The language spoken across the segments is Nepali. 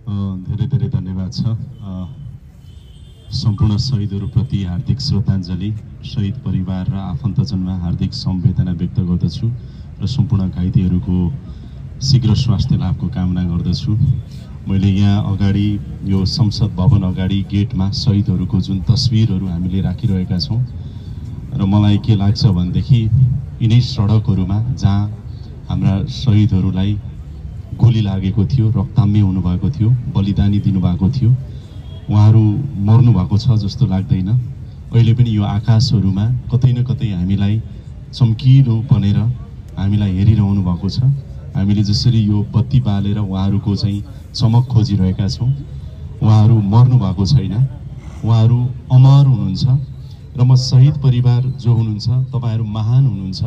धेरै धेरै धन्यवाद छ। सम्पूर्ण शहीदहरूप्रति हार्दिक श्रद्धाञ्जली, शहीद परिवार र आफन्तजनमा हार्दिक संवेदना व्यक्त गर्दछु र सम्पूर्ण घाइतेहरूको शीघ्र स्वास्थ्य लाभको कामना गर्दछु। मैले यहाँ अगाडि यो संसद भवन अगाडि गेटमा शहीदहरूको जुन तस्बिरहरू हामीले राखिरहेका छौँ र मलाई के लाग्छ भनेदेखि यिनै सडकहरूमा जहाँ हाम्रा शहीदहरूलाई गोली लागेको थियो, रक्ताम्य हुनुभएको थियो, बलिदानी दिनुभएको थियो, उहाँहरू मर्नु भएको छ जस्तो लाग्दैन। अहिले पनि यो आकाशहरूमा कतै न कतै हामीलाई चम्किलो बनेर हामीलाई हेरिरहनु भएको छ। हामीले जसरी यो बत्ती बालेर उहाँहरूको चाहिँ चमक खोजिरहेका छौँ, उहाँहरू मर्नु भएको छैन, उहाँहरू अमर हुनुहुन्छ। र म शहीद परिवार जो हुनुहुन्छ, तपाईहरू महान हुनुहुन्छ,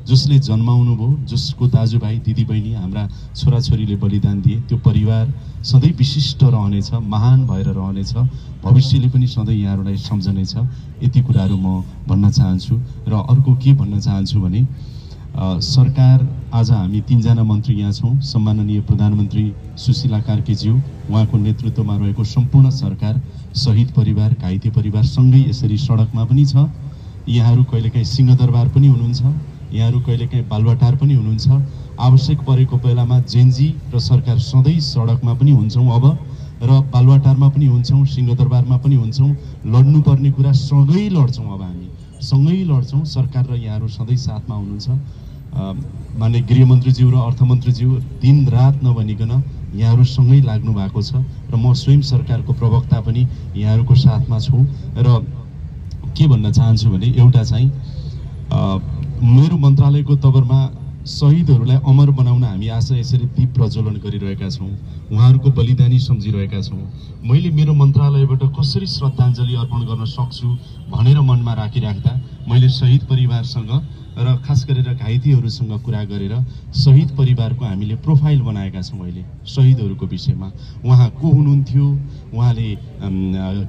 जसले जन्माउनु भयो, जसको दाजुभाइ दिदीबहिनी हाम्रा छोराछोरीले बलिदान दिए, त्यो परिवार सधैँ विशिष्ट रहनेछ, महान भएर रहनेछ, भविष्यले पनि सधैँ यहाँहरूलाई सम्झनेछ। यति कुराहरू म भन्न चाहन्छु। र अर्को के भन्न चाहन्छु भने सरकार, आज हामी 3 जना मन्त्री यहाँ छौँ। सम्माननीय प्रधानमन्त्री सुशीला कार्कीज्यू, उहाँको नेतृत्वमा रहेको सम्पूर्ण सरकार शहीद परिवार, घाइते परिवार सँगै यसरी सडकमा पनि छ। यहाँहरू कहिलेकाहीँ सिंहदरबार पनि हुनुहुन्छ, यहाँहरू कहिलेकाहीँ बालुवाटार पनि हुनुहुन्छ। आवश्यक परेको बेलामा जेनजी र सरकार सधैँ सडकमा पनि हुन्छौँ अब, र बालुवाटारमा पनि हुन्छौँ, सिंहदरबारमा पनि हुन्छौँ। लड्नुपर्ने कुरा सँगै लड्छौँ। अब हामी सँगै लड्छौँ। सरकार र यहाँहरू सधैँ साथमा हुनुहुन्छ। माननीय गृहमन्त्रीज्यू र अर्थमन्त्रीज्यू दिन रात नभनिकन यहाँहरू सँगै लाग्नु भएको छ र म स्वयं सरकारको प्रवक्ता पनि यहाँहरूको साथमा छु। र के भन्न चाहन्छु भने एउटा चाहिँ मेरो मन्त्रालयको तवरमा शहीदहरूलाई अमर बनाउन हामी आज यसरी दीप प्रज्वलन गरिरहेका छौँ, उहाँहरूको बलिदानी सम्झिरहेका छौँ। मैले मेरो मन्त्रालयबाट कसरी श्रद्धाञ्जली अर्पण गर्न सक्छु भनेर मनमा राखिराख्दा मैले शहीद परिवारसँग र खास गरेर घाइतेहरूसँग कुरा गरेर शहीद परिवारको हामीले प्रोफाइल बनाएका छौँ। अहिले शहीदहरूको विषयमा उहाँ को हुनुहुन्थ्यो, उहाँले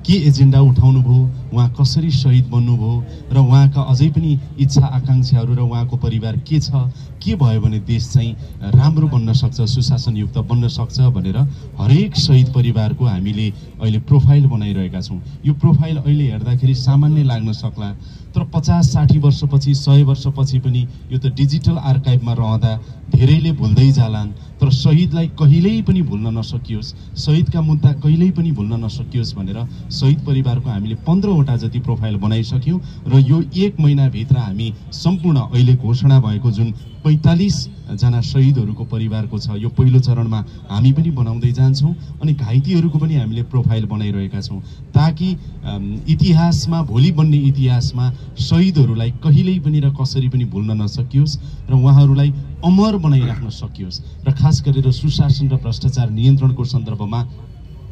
के एजेन्डा उठाउनु भयो, उहाँ कसरी शहीद बन्नुभयो र उहाँका अझै पनि इच्छा आकाङ्क्षाहरू र उहाँको परिवार के छ, के भयो भने देश चाहिँ राम्रो बन्न सक्छ, सुशासनयुक्त बन्न सक्छ भनेर हरेक शहीद परिवारको हामीले अहिले प्रोफाइल बनाइरहेका छौँ। यो प्रोफाइल अहिले हेर्दाखेरि सामान्य लाग्न सक्ला, तर 50-60 वर्षपछि, 100 वर्षपछि पनि यो त डिजिटल आर्काइभमा रहँदा धेरैले भुल्दै जालान्। तर शहीदलाई कहिल्यै पनि भुल्न नसकियोस्, शहीदका मुद्दा कहिल्यै पनि भुल्न नसकियोस् भनेर शहीद परिवारको हामीले 15 वटा जति प्रोफाइल बनाइसक्यौँ। र यो 1 महिनाभित्र हामी सम्पूर्ण अहिले घोषणा भएको जुन 45 जना शहीदहरूको परिवारको छ, यो पहिलो चरणमा हामी पनि बनाउँदै जान्छौँ। अनि घाइतेहरूको पनि हामीले प्रोफाइल बनाइरहेका छौँ, ताकि इतिहासमा, भोलि बन्ने इतिहासमा शहीदहरूलाई कहिल्यै पनि र कसरी पनि भुल्न नसकियोस् र उहाँहरूलाई अमर बनाइराख्न सकियोस्। र खास गरेर सुशासन र भ्रष्टाचार नियन्त्रणको सन्दर्भमा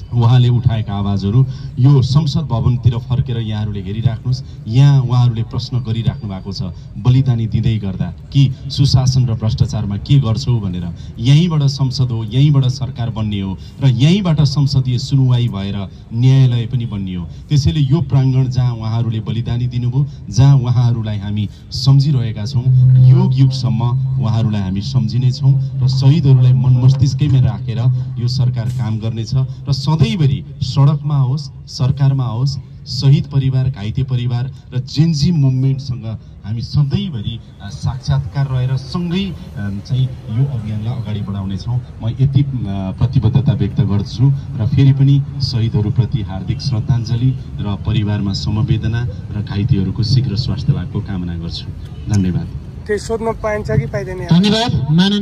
उहाँले उठाएका आवाजहरू यो संसद भवनतिर फर्केर यहाँहरूले हेरिराख्नुहोस्। यहाँ उहाँहरूले प्रश्न गरिराख्नु भएको छ बलिदानी दिँदै गर्दा कि सुशासन र भ्रष्टाचारमा के गर्छौ भनेर। यहीँबाट संसद हो, यहीँबाट सरकार बन्ने हो र यहीँबाट संसदीय सुनुवाई भएर न्यायालय पनि बन्ने हो। त्यसैले यो प्राङ्गण जहाँ उहाँहरूले बलिदानी दिनुभयो, जहाँ उहाँहरूलाई हामी सम्झिरहेका छौँ, युग युगसम्म उहाँहरूलाई हामी सम्झिने छौँ र शहीदहरूलाई मन मस्तिष्कैमा राखेर यो सरकार काम गर्नेछ। र सधैँभरि सडकमा होस्, सरकारमा होस्, शहीद परिवार, घाइते परिवार र जेनजी मुभमेन्टसँग हामी सधैँभरि साक्षात्कार रहेर सँगै चाहिँ यो अभियानलाई अगाडि बढाउनेछौँ। म यति प्रतिबद्धता व्यक्त गर्छु र फेरि पनि शहीदहरूप्रति हार्दिक श्रद्धाञ्जली र परिवारमा समवेदना र घाइतेहरूको शीघ्र स्वास्थ्य लाभको कामना गर्छु। धन्यवाद। सोध्न पाइन्छ कि पाइँदैन? धन्यवाद माननीय